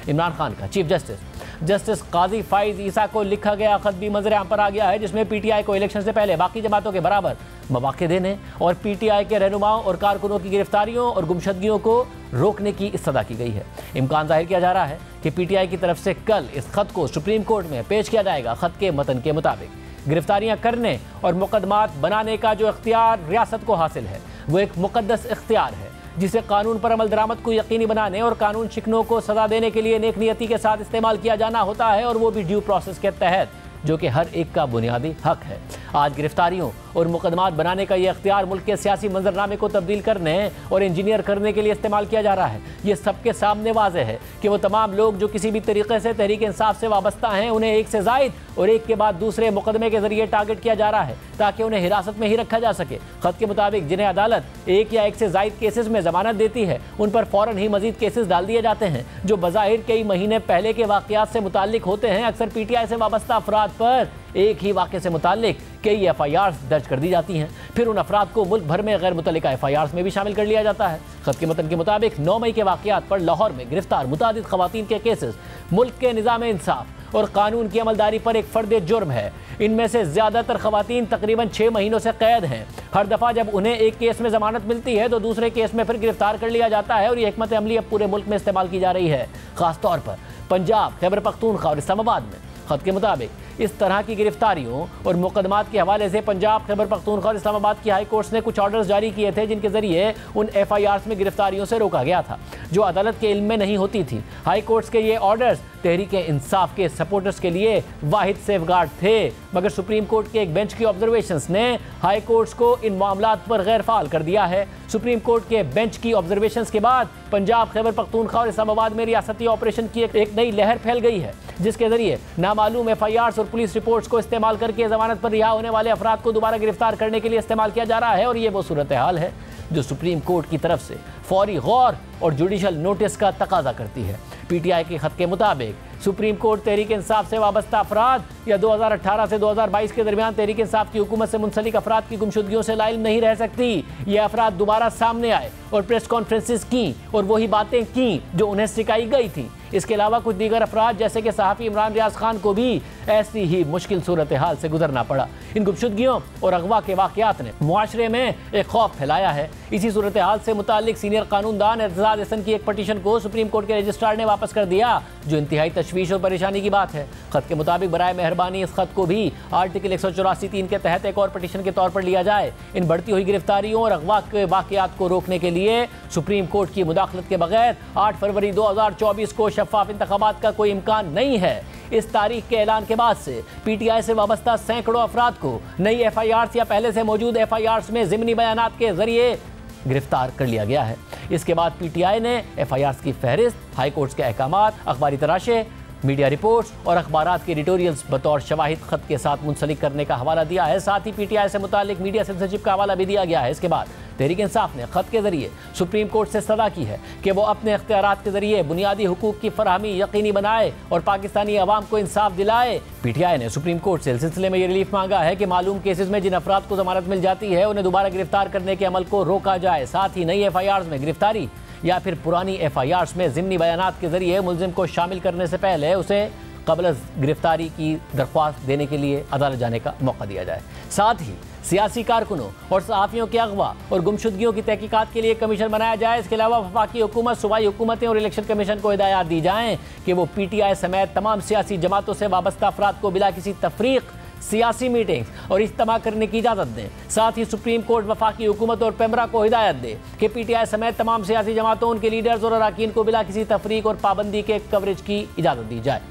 عمران خان کا chief justice قاضی فائز عیسیٰ کو لکھا گیا خط بھی منظر عام پر آ گیا ہے، جس میں پی ٹی آئی کو الیکشن سے پہلے باقی جماعتوں کے برابر مواقع دینے اور پی ٹی آئی کے رہنماؤں اور کارکنوں کی گرفتاریوں اور گمشدگیوں کو روکنے کی استدعا کی گئی ہے۔ امکان ظاہر کیا جا رہا ہے کہ پی ٹی آئی کی طرف سے کل اس خط کو سپریم کورٹ میں پیش کیا جائے گا۔ خط کے متن کے مطابق گرفتاریاں کرنے اور مقدمات بنانے کا جو اختیار ریاست کو حاصل ہے وہ ایک مقدس اختیار ہے، جسے قانون پر عمل درآمد کو یقینی بنانے اور قانون شکنوں کو سزا دینے کے لیے نیک نیتی کے ساتھ استعمال کیا جانا ہوتا ہے، اور وہ بھی ڈیو پروسیس کے تحت، جو کہ ہر ایک کا بنیادی حق ہے۔ آج گرفتاریوں اور مقدمات بنانے کا یہ اختیار ملک کے سیاسی منظرنامے کو تبدیل کرنے اور انجینئر کرنے کے لیے استعمال کیا جا رہا ہے۔ یہ سب کے سامنے واضح ہے کہ وہ تمام لوگ جو کسی بھی طریقے سے تحریک انصاف سے وابستہ ہیں، انہیں ایک سے زائد اور ایک کے بعد دوسرے مقدمے کے ذریعے ٹارگٹ کیا جا رہا ہے تاکہ انہیں حراست میں ہی رکھا جا سکے۔ خط کے مطابق جنہیں عدالت ایک یا ایک سے زائد کیسز میں ضمانت دیتی ہے، ان پر فوراً ہی مزید کیسز ڈال دیے جاتے ہیں جو بظاہر کئی مہینے پہلے کے واقعات سے متعلق ہوتے ہیں۔ اکثر پی ٹی آئی سے وابستہ افراد پر ایک ہی واقعے سے متعلق کئی ایف آئی آرز درج کر دی جاتی ہیں، پھر ان افراد کو ملک بھر میں غیر متعلقہ ایف آئی آرز میں بھی شامل کر لیا جاتا ہے۔ خط کے متن کے مطابق 9 مئی کے واقعات پر لاہور میں گرفتار متعدد خواتین کے کیسز ملک کے نظام انصاف اور قانون کی عملداری پر ایک فرد جرم ہے۔ ان میں سے زیادہ تر خواتین تقریباً 6 مہینوں سے قید ہیں۔ ہر دفعہ جب انہیں ایک کیس میں ضمانت ملتی ہے تو دوسرے کیس میں پھر گرفتار کر لیا جاتا ہے، اور یہ حکمت عملی اب پورے ملک میں استعمال کی جا رہی ہے، خاص طور پر پنجاب، خیبر پختونخوا اور اسلام آباد میں۔ خط کے مطابق اس طرح کی گرفتاریوں اور مقدمات کے حوالے سے پنجاب، خیبر پختونخوا اور اسلام آباد کی ہائی کورٹس نے کچھ آرڈرز جاری کیے تھے، جن کے ذریعے ان ایف آئی آرز میں گرفتاریوں سے روکا گیا تھا جو عدالت کے علم میں نہیں ہوتی تھی۔ ہائی کورٹس کے یہ آرڈرز تحریک انصاف کے سپورٹرز کے لیے واحد سیف گارڈ تھے، مگر سپریم کورٹ کے ایک بینچ کی آبزرویشنز نے ہائی کورٹس کو ان معاملات پر غیر فعال کر دیا ہے۔ سپریم کورٹ کے بینچ کی آبزرویشنز کے بعد پنجاب، خیبر پختونخوا اور اسلام آباد میں ریاستی آپریشن کی ایک نئی لہر پھیل گئی ہے، جس کے ذریعے نامعلوم ایف آئی آرز اور پولیس رپورٹس کو استعمال کر کے ضمانت پر رہا ہونے والے افراد کو دوبارہ گرفتار کرنے کے لیے استعمال کیا جا رہا ہے، اور یہ وہ صورتحال ہے جو سپریم کورٹ کی طرف سے فوری غور اور جوڈیشل نوٹس کا تقاضا کرتی ہے۔ پی ٹی آئی کے خط کے مطابق سپریم کورٹ تحریک انصاف سے وابستہ افراد یا 2018 سے 2022 کے درمیان تحریک انصاف کی حکومت سے منسلک افراد کی گمشدگیوں سے لاعلم نہیں رہ سکتی۔ یہ افراد دوبارہ سامنے آئے اور پریس کانفرنسز کیں اور وہی باتیں کیں جو انہیں سکھائی گئی تھیں۔ اس کے علاوہ کچھ دیگر افراد جیسے کہ صحافی عمران ریاض خان کو بھی ایسی ہی مشکل صورتحال سے گزرنا پڑا۔ ان گمشدگیوں اور اغوا کے واقعات نے معاشرے میں ایک خوف پھیلایا ہے۔ اسی صورتحال سے متعلق سینئر قانوندان اعتزاز احسن کی ایک پٹیشن کو سپریم کورٹ کے رجسٹرار نے واپس کر دیا، جو انتہائی تشویش اور پریشانی کی بات ہے۔ خط کے مطابق برائے مہربانی اس خط کو بھی آرٹیکل 184(3) کے تحت ایک اور پٹیشن کے طور پر لیا جائے۔ ان بڑھتی ہوئی گرفتاریوں اور اغوا کے واقعات کو روکنے کے لیے سپریم کورٹ کی مداخلت کے بغیر 8 فروری 2024 کو شفاف انتخابات کا کوئی امکان نہیں ہے۔ اس تاریخ کے اعلان کے بعد سے پی ٹی آئی سے وابستہ سینکڑوں افراد کو نئی ایف آئی آرز یا پہلے سے موجود ایف آئی آرز میں ضمنی بیانات کے ذریعے گرفتار کر لیا گیا ہے۔ اس کے بعد پی ٹی آئی نے ایف آئی آرز کی فہرست، ہائی کورٹس کے احکامات، اخباری تراشے، میڈیا رپورٹس اور اخبارات کے ایڈیٹوریلز بطور شواہد خط کے ساتھ منسلک کرنے کا حوالہ دیا ہے۔ ساتھ ہی پی ٹی آئی سے متعلق میڈیا سینسرشپ کا حوالہ بھی دیا گیا ہے۔ اس کے بعد تحریک انصاف نے خط کے ذریعے سپریم کورٹ سے استدعا کی ہے کہ وہ اپنے اختیارات کے ذریعے بنیادی حقوق کی فراہمی یقینی بنائے اور پاکستانی عوام کو انصاف دلائے۔ پی ٹی آئی نے سپریم کورٹ سے اس سلسلے میں یہ ریلیف مانگا ہے کہ معلوم کیسز میں جن افراد کو ضمانت مل جاتی ہے انہیں دوبارہ گرفتار کرنے کے عمل کو روکا جائے۔ ساتھ ہی نئی ایف آئی آرز میں گرفتاری یا پھر پرانی ایف آئی آرز میں ضمنی بیانات کے ذریعے ملزم کو شامل کرنے سے پہلے اسے قبل از گرفتاری کی درخواست دینے کے لیے عدالت جانے کا موقع دیا جائے۔ ساتھ ہی سیاسی کارکنوں اور صحافیوں کے اغوا اور گمشدگیوں کی تحقیقات کے لیے کمیشن بنایا جائے۔ اس کے علاوہ وفاقی حکومت، صوبائی حکومتیں اور الیکشن کمیشن کو ہدایات دی جائیں کہ وہ پی ٹی آئی سمیت تمام سیاسی جماعتوں سے وابستہ افراد کو بلا کسی تفریق سیاسی میٹنگز اور اجتماع کرنے کی اجازت دیں۔ ساتھ ہی سپریم کورٹ وفاقی حکومت اور پیمرا کو ہدایت دے کہ پی ٹی آئی سمیت تمام سیاسی جماعتوں، ان کے لیڈرز اور اراکین کو بلا کسی تفریق اور پابندی کے کوریج کی اجازت دی جائے۔